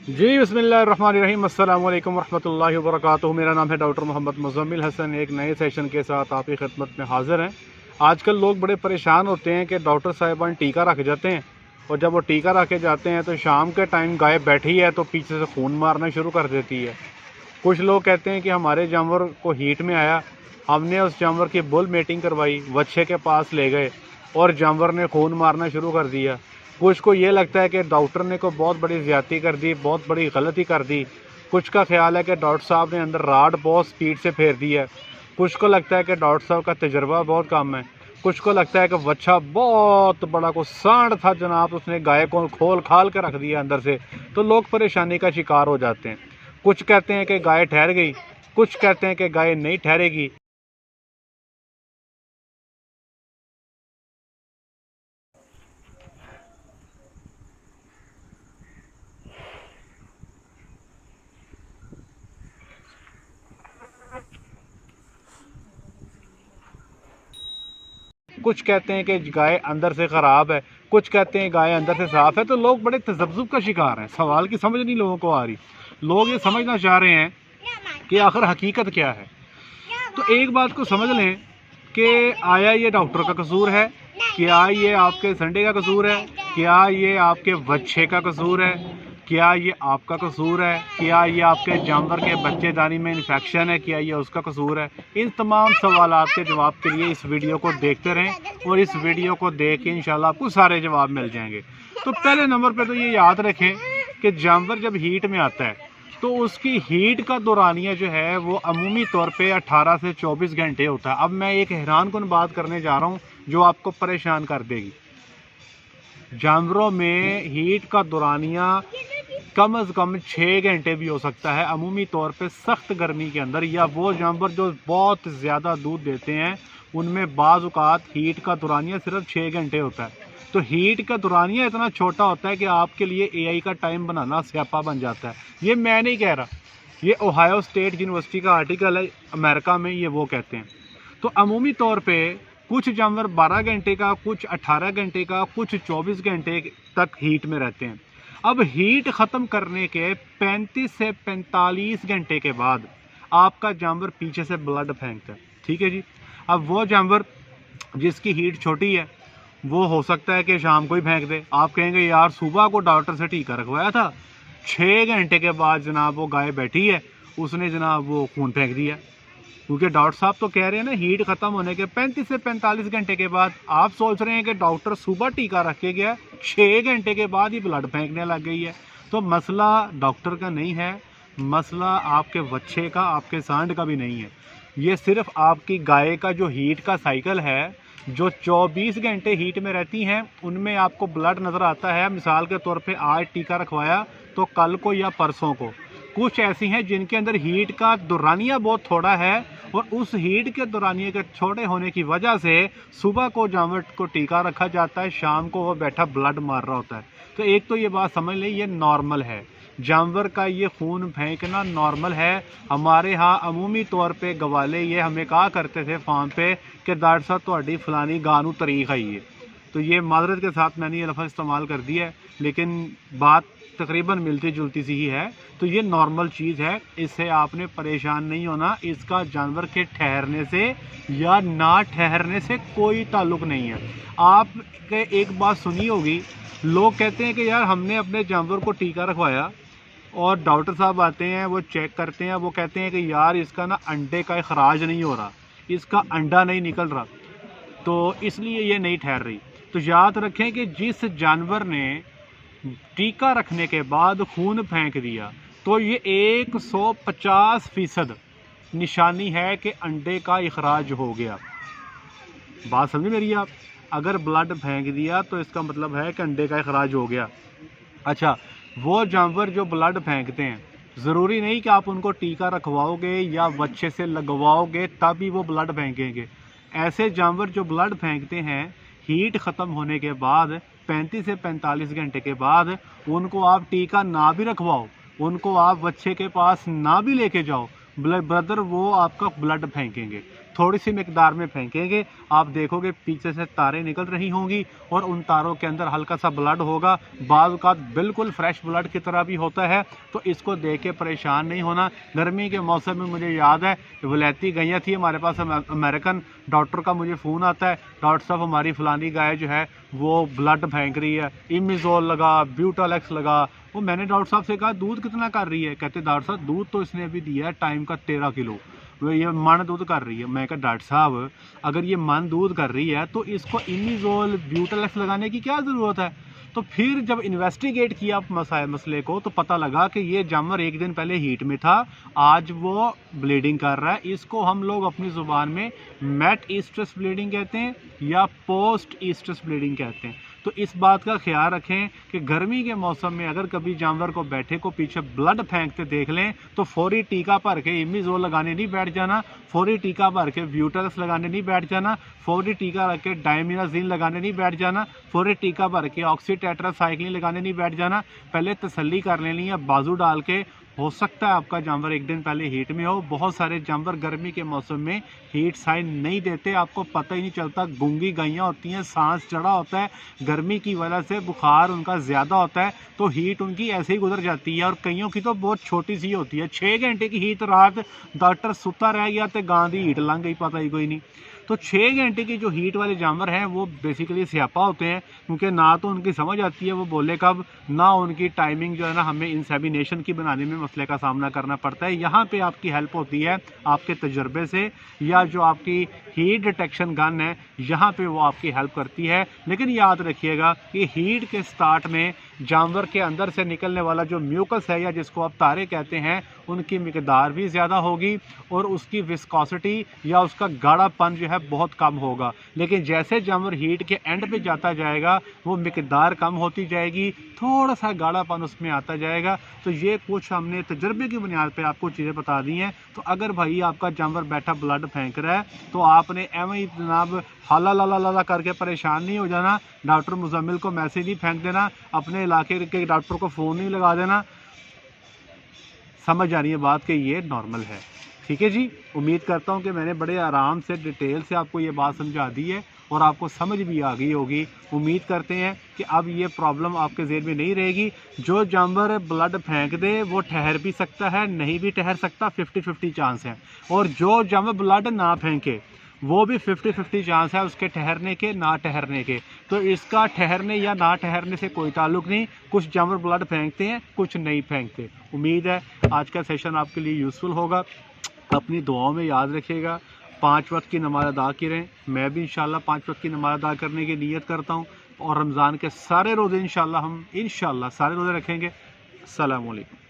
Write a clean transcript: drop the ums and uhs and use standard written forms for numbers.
जी बिस्मिल्लाहिर्रहमानिर्रहीम, अस्सलाम वालेकुम रहमतुल्लाहि वबरकातुहू। मेरा नाम है डॉक्टर मोहम्मद मुज़म्मिल हसन। एक नए सेशन के साथ आपकी खिदमत में हाज़िर हैं। आजकल लोग बड़े परेशान होते हैं कि डॉक्टर साहिबान टीका रख जाते हैं, और जब वो टीका रख के जाते हैं तो शाम के टाइम गाय बैठी है तो पीछे से खून मारना शुरू कर देती है। कुछ लोग कहते हैं कि हमारे जानवर को हीट में आया, हमने उस जानवर की बुल मेटिंग करवाई, बच्चे के पास ले गए और जानवर ने खून मारना शुरू कर दिया। कुछ को ये लगता है कि डॉक्टर ने को बहुत बड़ी ज़्यादती कर दी, बहुत बड़ी गलती कर दी। कुछ का ख्याल है कि डॉक्टर साहब ने अंदर राड बहुत स्पीड से फेर दी है। कुछ को लगता है कि डॉक्टर साहब का तजर्बा बहुत कम है। कुछ को लगता है कि बच्चा बहुत बड़ा को सांड था जनाब, उसने गाय को खोल खाल के रख दिया अंदर से। तो लोग परेशानी का शिकार हो जाते हैं। कुछ कहते हैं कि गाय ठहर गई, कुछ कहते हैं कि गाय नहीं ठहरेगी। कुछ कहते हैं कि गाय अंदर से ख़राब है, कुछ कहते हैं गाय अंदर से साफ़ है। तो लोग बड़े तज़ब्ज़ुब का शिकार हैं। सवाल की समझ नहीं लोगों को आ रही। लोग ये समझना चाह रहे हैं कि आखिर हकीकत क्या है। तो एक बात को समझ लें कि आया ये डॉक्टर का कसूर है, क्या ये आपके संडे का कसूर है, क्या ये आपके बच्चे का कसूर है, क्या ये आपका कसूर है, क्या ये आपके जानवर के बच्चेदानी में इन्फेक्शन है, क्या ये उसका कसूर है। इन तमाम सवालात के जवाब के लिए इस वीडियो को देखते रहें, और इस वीडियो को देख के इंशाल्लाह आपको सारे जवाब मिल जाएंगे। तो पहले नंबर पे तो ये याद रखें कि जानवर जब हीट में आता है तो उसकी हीट का दौरानिया जो है वो अमूमी तौर पे 18 से 24 घंटे होता है। अब मैं एक हैरानकुन बात करने जा रहा हूँ जो आपको परेशान कर देगी। जानवरों में हीट का दौरानिया कम अज़ कम 6 घंटे भी हो सकता है। अमूमी तौर पे सख्त गर्मी के अंदर, या वो जानवर जो बहुत ज़्यादा दूध देते हैं उनमें बाज़ औक़ात हीट का दौरानिया सिर्फ 6 घंटे होता है। तो हीट का दौरानिया इतना छोटा होता है कि आपके लिए एआई का टाइम बनाना स्यापा बन जाता है। ये मैं नहीं कह रहा, ये ओहायो स्टेट यूनिवर्सिटी का आर्टिकल है, अमेरिका में ये वो कहते हैं। तो अमूमी तौर पे कुछ जानवर 12 घंटे का, कुछ 18 घंटे का, कुछ 24 घंटे तक हीट में रहते हैं। अब हीट ख़त्म करने के 35 से 45 घंटे के बाद आपका जानवर पीछे से ब्लड फेंकता है। ठीक है जी। अब वो जानवर जिसकी हीट छोटी है वो हो सकता है कि शाम को ही फेंक दे। आप कहेंगे यार सुबह को डॉक्टर से टीका रखवाया था, 6 घंटे के बाद जनाब वो गाय बैठी है, उसने जनाब वो खून फेंक दिया। क्योंकि डॉक्टर साहब तो कह रहे हैं ना हीट ख़त्म होने के 35 से 45 घंटे के बाद। आप सोच रहे हैं कि डॉक्टर सुबह टीका रख के गया, 6 घंटे के बाद ही ब्लड फेंकने लग गई है। तो मसला डॉक्टर का नहीं है, मसला आपके बच्चे का, आपके सांड का भी नहीं है। ये सिर्फ आपकी गाय का जो हीट का साइकिल है, जो 24 घंटे हीट में रहती हैं उनमें आपको ब्लड नज़र आता है। मिसाल के तौर पे आज टीका रखवाया तो कल को या परसों को। कुछ ऐसी हैं जिनके अंदर हीट का दौरानिया बहुत थोड़ा है, और उस हीट के दौरानिए के छोटे होने की वजह से सुबह को जानवर को टीका रखा जाता है, शाम को वो बैठा ब्लड मार रहा होता है। तो एक तो ये बात समझ लें, ये नॉर्मल है। जानवर का ये खून फेंकना नॉर्मल है। हमारे यहाँ अमूमी तौर पे गवाले ये हमें कहा करते थे फार्म पे कि डॉक्टर साहब ਤੁਹਾਡੀ फलानी गानू तरीक आई है। तो ये माजरत के साथ मैंने ये लफ्ज़ इस्तेमाल कर दिया है, लेकिन बात तकरीबन मिलती जुलती सी ही है। तो ये नॉर्मल चीज़ है, इससे आपने परेशान नहीं होना। इसका जानवर के ठहरने से या ना ठहरने से कोई ताल्लुक़ नहीं है। आपके एक बात सुनी होगी, लोग कहते हैं कि यार हमने अपने जानवर को टीका रखवाया और डॉक्टर साहब आते हैं, वो चेक करते हैं, वो कहते हैं कि यार इसका ना अंडे का इखराज नहीं हो रहा, इसका अंडा नहीं निकल रहा, तो इसलिए ये नहीं ठहर रही। तो याद रखें कि जिस जानवर ने टीका रखने के बाद खून फेंक दिया तो ये 150% निशानी है कि अंडे का इखराज हो गया। बात समझे मेरी आप? अगर ब्लड फेंक दिया तो इसका मतलब है कि अंडे का इखराज हो गया। अच्छा, वो जानवर जो ब्लड फेंकते हैं, ज़रूरी नहीं कि आप उनको टीका रखवाओगे या बच्चे से लगवाओगे तभी वो ब्लड फेंकेंगे। ऐसे जानवर जो ब्लड फेंकते हैं हीट ख़त्म होने के बाद 35 से 45 घंटे के बाद, उनको आप टीका ना भी रखवाओ, उनको आप बच्चे के पास ना भी लेके जाओ, ब्रदर वो आपका ब्लड फेंकेंगे। थोड़ी सी मिकदार में फेंकेंगे, आप देखोगे पीछे से तारें निकल रही होंगी और उन तारों के अंदर हल्का सा ब्लड होगा, बाज़ औक़ात बिल्कुल फ्रेश ब्लड की तरह भी होता है। तो इसको देख के परेशान नहीं होना। गर्मी के मौसम में मुझे याद है वलैती गैया थी हमारे पास, अमेरिकन डॉक्टर का मुझे फ़ोन आता है, डॉक्टर साहब हमारी फ़लानी गाय जो है वो ब्लड फेंक रही है, इमिज़ोल लगा, ब्यूटालेक्स लगा। वो मैंने डॉक्टर साहब से कहा दूध कितना कर रही है? कहते डॉक्टर साहब दूध तो इसने अभी दिया है टाइम का 13 किलो, वो ये मन दूध कर रही है। मैं कहा डॉक्टर साहब अगर ये मन दूध कर रही है तो इसको इमिज़ोल ब्यूटालेक्स लगाने की क्या ज़रूरत है? तो फिर जब इन्वेस्टिगेट किया मसले को तो पता लगा कि ये जानवर एक दिन पहले हीट में था, आज वो ब्लीडिंग कर रहा है। इसको हम लोग अपनी ज़ुबान में मैट ईस्ट्रस ब्लीडिंग कहते हैं या पोस्ट ईस्ट्रस ब्लीडिंग कहते हैं। तो इस बात का ख्याल रखें कि गर्मी के मौसम में अगर कभी जानवर को बैठे को पीछे ब्लड फेंकते देख लें तो फौरी टीका भर के इमिज़ोल लगाने नहीं बैठ जाना, फौरी टीका भर के ब्यूटालेक्स लगाने नहीं बैठ जाना, फौरी टीका रख के डायमिनाज़ीन लगाने नहीं बैठ जाना, फौरी टीका भर के ऑक्सीटेट्रासाइक्लिन लगाने नहीं बैठ जाना। पहले तसल्ली कर लेनी है बाजू डाल के। हो सकता है आपका जानवर एक दिन पहले हीट में हो। बहुत सारे जानवर गर्मी के मौसम में हीट साइन नहीं देते, आपको पता ही नहीं चलता। गूंगी गायें होती हैं, सांस चढ़ा होता है, गर्मी की वजह से बुखार उनका ज़्यादा होता है तो हीट उनकी ऐसे ही गुजर जाती है। और कईयों की तो बहुत छोटी सी होती है, 6 घंटे की हीट, रात डॉक्टर सुता रह गया तो गां दी हीट लंघ गई, पता ही कोई नहीं। तो 6 घंटे की जो हीट वाले जानवर हैं वो बेसिकली स्यापा होते हैं, क्योंकि ना तो उनकी समझ आती है वो बोले कब, ना उनकी टाइमिंग जो है ना हमें इंसेमिनेशन की बनाने में मसले का सामना करना पड़ता है। यहाँ पे आपकी हेल्प होती है आपके तजर्बे से, या जो आपकी हीट डिटेक्शन गन है यहाँ पे वो आपकी हेल्प करती है। लेकिन याद रखिएगा कि हीट के स्टार्ट में जानवर के अंदर से निकलने वाला जो म्यूकस है या जिसको आप तारे कहते हैं उनकी मिकदार भी ज़्यादा होगी और उसकी विस्कोसिटी या उसका गाढ़ापन जो है बहुत कम होगा। लेकिन जैसे जानवर हीट के एंड पे जाता जाएगा वो मिकदार कम होती जाएगी, थोड़ा सा गाढ़ापन उसमें आता जाएगा। तो ये कुछ हमने तजर्बे की बुनियाद पे आपको चीज़ें बता दी हैं। तो अगर भाई आपका जानवर बैठा ब्लड फेंक रहा है तो आपने एवं ही जनाब हाला ला ला करके परेशान नहीं हो जाना, डॉक्टर मुजम्मिल को मैसेज नहीं फेंक देना, अपने इलाके के डॉक्टर को फ़ोन नहीं लगा देना। समझ आ रही है बात कि ये नॉर्मल है। ठीक है जी, उम्मीद करता हूँ कि मैंने बड़े आराम से डिटेल से आपको ये बात समझा दी है और आपको समझ भी आ गई होगी। उम्मीद करते हैं कि अब ये प्रॉब्लम आपके ज़हन में नहीं रहेगी। जो जानवर ब्लड फेंक दे वो ठहर भी सकता है, नहीं भी ठहर सकता, 50-50 चांस है। और जो जानवर ब्लड ना फेंके वो भी 50-50 चांस है उसके ठहरने के ना ठहरने के। तो इसका ठहरने या ना ठहरने से कोई ताल्लुक़ नहीं। कुछ जानवर ब्लड फेंकते हैं, कुछ नहीं फेंकते। उम्मीद है आज का सेशन आपके लिए यूज़फुल होगा। अपनी दुआओं में याद रखिएगा 5 वक्त की नमाज़ अदा करें। मैं भी इंशाल्लाह 5 वक्त की नमाज़ अदा करने की नीयत करता हूँ और रमज़ान के सारे रोज़े इंशाल्लाह हम सारे रोज़े रखेंगे। अस्सलामु अलैकुम।